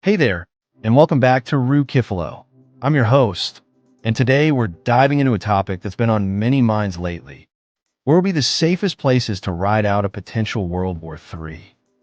Hey there, and welcome back to Rukifelo. I'm your host, and today we're diving into a topic that's been on many minds lately. Where will be the safest places to ride out a potential World War III?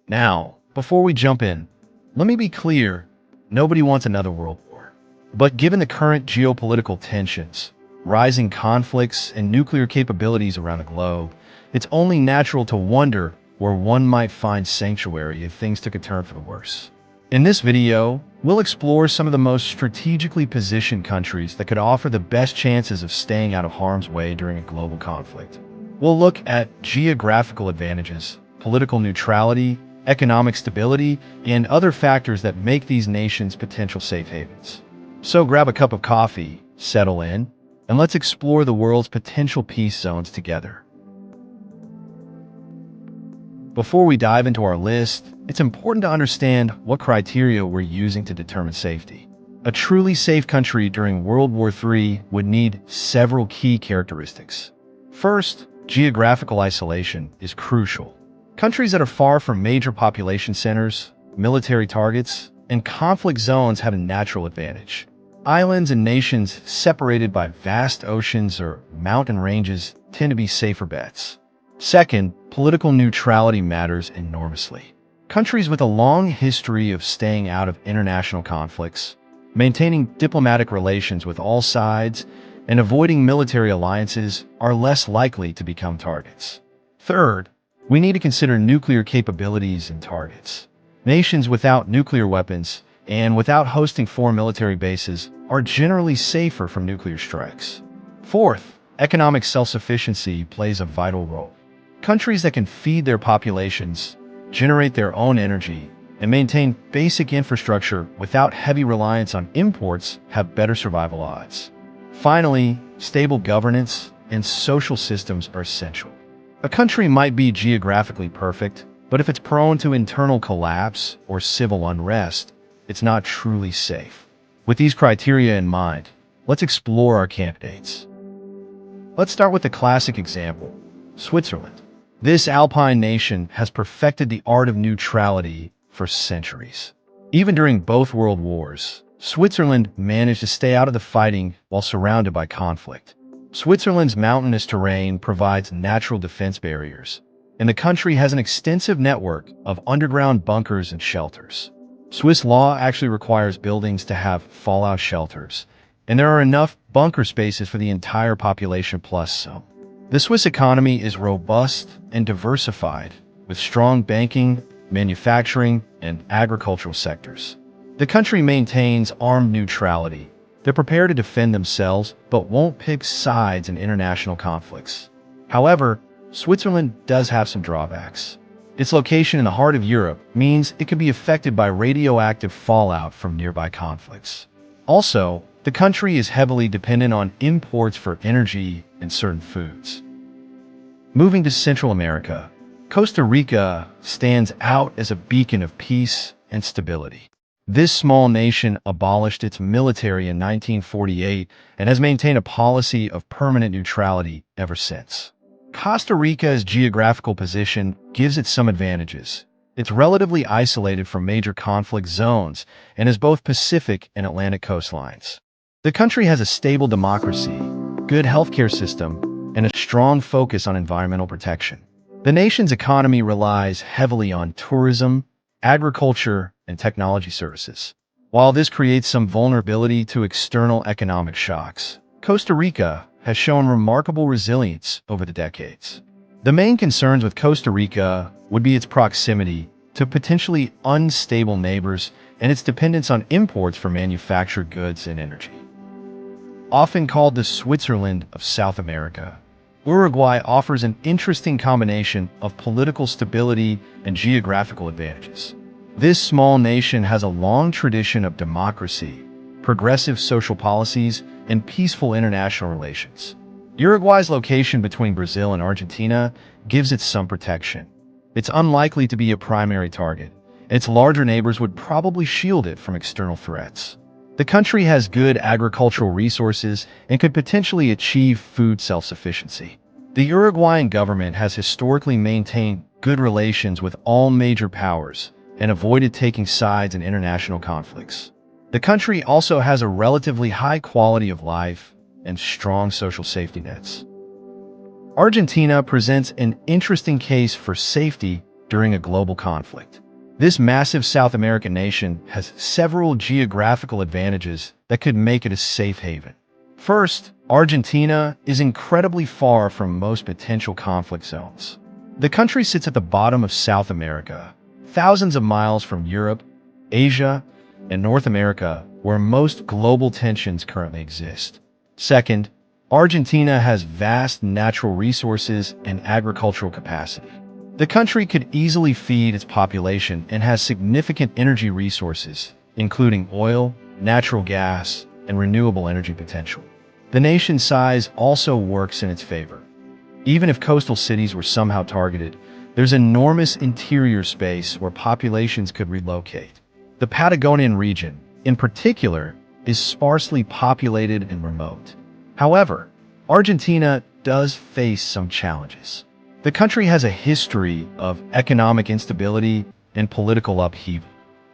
Now, before we jump in, let me be clear, nobody wants another World War. But given the current geopolitical tensions, rising conflicts, and nuclear capabilities around the globe, it's only natural to wonder where one might find sanctuary if things took a turn for the worse. In this video, we'll explore some of the most strategically positioned countries that could offer the best chances of staying out of harm's way during a global conflict. We'll look at geographical advantages, political neutrality, economic stability, and other factors that make these nations potential safe havens. So grab a cup of coffee, settle in, and let's explore the world's potential peace zones together. Before we dive into our list, it's important to understand what criteria we're using to determine safety. A truly safe country during World War III would need several key characteristics. First, geographical isolation is crucial. Countries that are far from major population centers, military targets, and conflict zones have a natural advantage. Islands and nations separated by vast oceans or mountain ranges tend to be safer bets. Second, political neutrality matters enormously. Countries with a long history of staying out of international conflicts, maintaining diplomatic relations with all sides, and avoiding military alliances are less likely to become targets. Third, we need to consider nuclear capabilities and targets. Nations without nuclear weapons and without hosting foreign military bases are generally safer from nuclear strikes. Fourth, economic self-sufficiency plays a vital role. Countries that can feed their populations, generate their own energy, and maintain basic infrastructure without heavy reliance on imports have better survival odds. Finally, stable governance and social systems are essential. A country might be geographically perfect, but if it's prone to internal collapse or civil unrest, it's not truly safe. With these criteria in mind, let's explore our candidates. Let's start with the classic example, Switzerland. This alpine nation has perfected the art of neutrality for centuries. Even during both world wars, Switzerland managed to stay out of the fighting while surrounded by conflict. Switzerland's mountainous terrain provides natural defense barriers, and the country has an extensive network of underground bunkers and shelters. Swiss law actually requires buildings to have fallout shelters, and there are enough bunker spaces for the entire population plus some. The Swiss economy is robust and diversified, with strong banking, manufacturing, and agricultural sectors. The country maintains armed neutrality. They're prepared to defend themselves, but won't pick sides in international conflicts. However, Switzerland does have some drawbacks. Its location in the heart of Europe means it could be affected by radioactive fallout from nearby conflicts. Also, the country is heavily dependent on imports for energy and certain foods. Moving to Central America, Costa Rica stands out as a beacon of peace and stability. This small nation abolished its military in 1948 and has maintained a policy of permanent neutrality ever since. Costa Rica's geographical position gives it some advantages. It's relatively isolated from major conflict zones and has both Pacific and Atlantic coastlines. The country has a stable democracy, good healthcare system, and a strong focus on environmental protection. The nation's economy relies heavily on tourism, agriculture, and technology services. While this creates some vulnerability to external economic shocks, Costa Rica has shown remarkable resilience over the decades. The main concerns with Costa Rica would be its proximity to potentially unstable neighbors and its dependence on imports for manufactured goods and energy. Often called the Switzerland of South America, Uruguay offers an interesting combination of political stability and geographical advantages. This small nation has a long tradition of democracy, progressive social policies, and peaceful international relations. Uruguay's location between Brazil and Argentina gives it some protection. It's unlikely to be a primary target. Its larger neighbors would probably shield it from external threats. The country has good agricultural resources and could potentially achieve food self-sufficiency. The Uruguayan government has historically maintained good relations with all major powers and avoided taking sides in international conflicts. The country also has a relatively high quality of life and strong social safety nets. Argentina presents an interesting case for safety during a global conflict. This massive South American nation has several geographical advantages that could make it a safe haven. First, Argentina is incredibly far from most potential conflict zones. The country sits at the bottom of South America, thousands of miles from Europe, Asia, and North America, where most global tensions currently exist. Second, Argentina has vast natural resources and agricultural capacity. The country could easily feed its population and has significant energy resources, including oil, natural gas, and renewable energy potential. The nation's size also works in its favor. Even if coastal cities were somehow targeted, there's enormous interior space where populations could relocate. The Patagonian region, in particular, is sparsely populated and remote. However, Argentina does face some challenges. The country has a history of economic instability and political upheaval.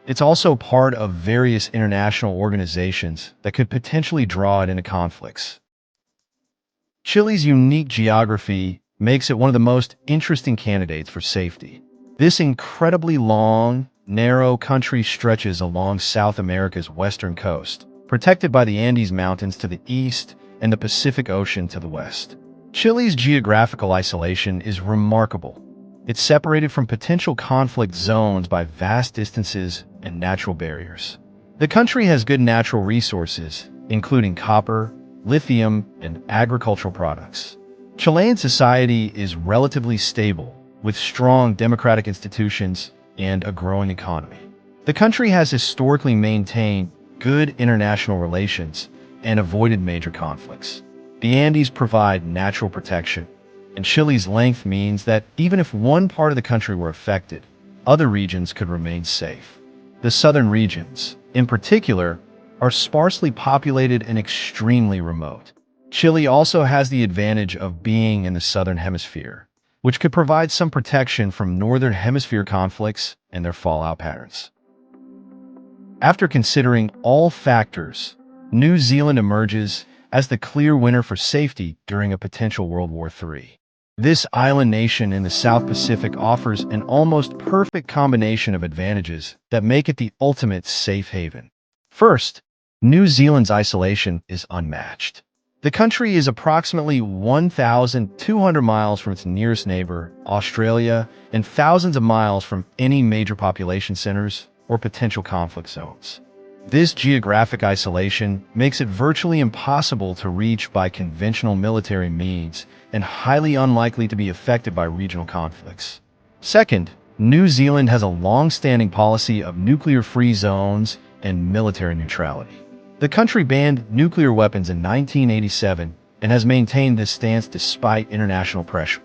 It's also part of various international organizations that could potentially draw it into conflicts. Chile's unique geography makes it one of the most interesting candidates for safety. This incredibly long, narrow country stretches along South America's western coast, protected by the Andes Mountains to the east and the Pacific Ocean to the west. Chile's geographical isolation is remarkable. It's separated from potential conflict zones by vast distances and natural barriers. The country has good natural resources, including copper, lithium, and agricultural products. Chilean society is relatively stable, with strong democratic institutions and a growing economy. The country has historically maintained good international relations and avoided major conflicts. The Andes provide natural protection, and Chile's length means that even if one part of the country were affected, other regions could remain safe. The southern regions, in particular, are sparsely populated and extremely remote. Chile also has the advantage of being in the southern hemisphere, which could provide some protection from northern hemisphere conflicts and their fallout patterns. After considering all factors, New Zealand emerges as the clear winner for safety during a potential World War III. This island nation in the South Pacific offers an almost perfect combination of advantages that make it the ultimate safe haven. First, New Zealand's isolation is unmatched. The country is approximately 1,200 miles from its nearest neighbor, Australia, and thousands of miles from any major population centers or potential conflict zones. This geographic isolation makes it virtually impossible to reach by conventional military means and highly unlikely to be affected by regional conflicts. Second, New Zealand has a long-standing policy of nuclear-free zones and military neutrality. The country banned nuclear weapons in 1987 and has maintained this stance despite international pressure.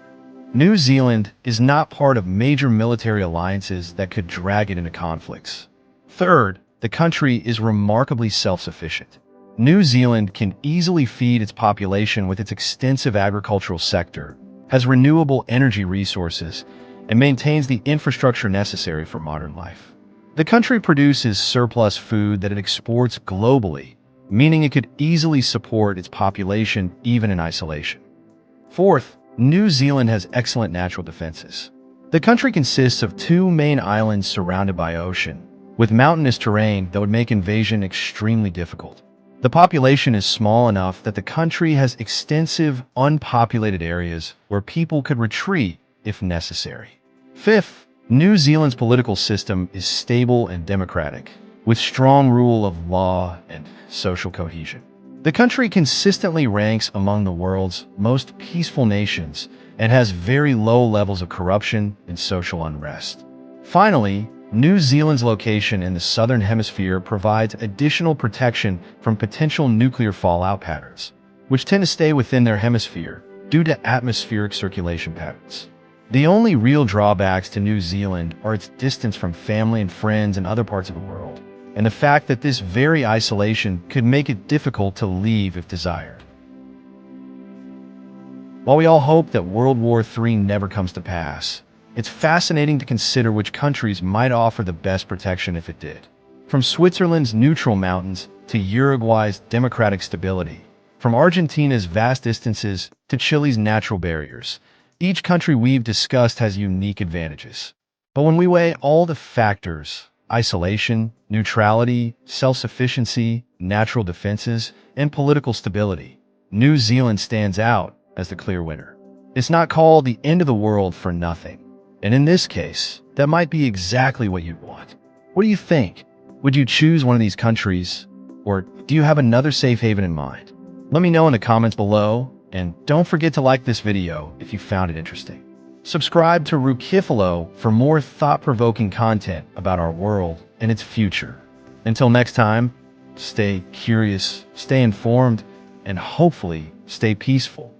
New Zealand is not part of major military alliances that could drag it into conflicts. Third, the country is remarkably self-sufficient. New Zealand can easily feed its population with its extensive agricultural sector, has renewable energy resources, and maintains the infrastructure necessary for modern life. The country produces surplus food that it exports globally, meaning it could easily support its population even in isolation. Fourth, New Zealand has excellent natural defenses. The country consists of two main islands surrounded by ocean, with mountainous terrain that would make invasion extremely difficult. The population is small enough that the country has extensive, unpopulated areas where people could retreat if necessary. Fifth, New Zealand's political system is stable and democratic, with strong rule of law and social cohesion. The country consistently ranks among the world's most peaceful nations and has very low levels of corruption and social unrest. Finally, New Zealand's location in the southern hemisphere provides additional protection from potential nuclear fallout patterns, which tend to stay within their hemisphere due to atmospheric circulation patterns. The only real drawbacks to New Zealand are its distance from family and friends in other parts of the world, and the fact that this very isolation could make it difficult to leave if desired. While we all hope that World War III never comes to pass, It's fascinating to consider which countries might offer the best protection if it did. From Switzerland's neutral mountains to Uruguay's democratic stability, from Argentina's vast distances to Chile's natural barriers, each country we've discussed has unique advantages. But when we weigh all the factors, isolation, neutrality, self-sufficiency, natural defenses, and political stability, New Zealand stands out as the clear winner. It's not called the end of the world for nothing. And in this case, that might be exactly what you'd want. What do you think? Would you choose one of these countries? Or do you have another safe haven in mind? Let me know in the comments below, and don't forget to like this video if you found it interesting. Subscribe to Rukifelo for more thought-provoking content about our world and its future. Until next time, stay curious, stay informed, and hopefully stay peaceful.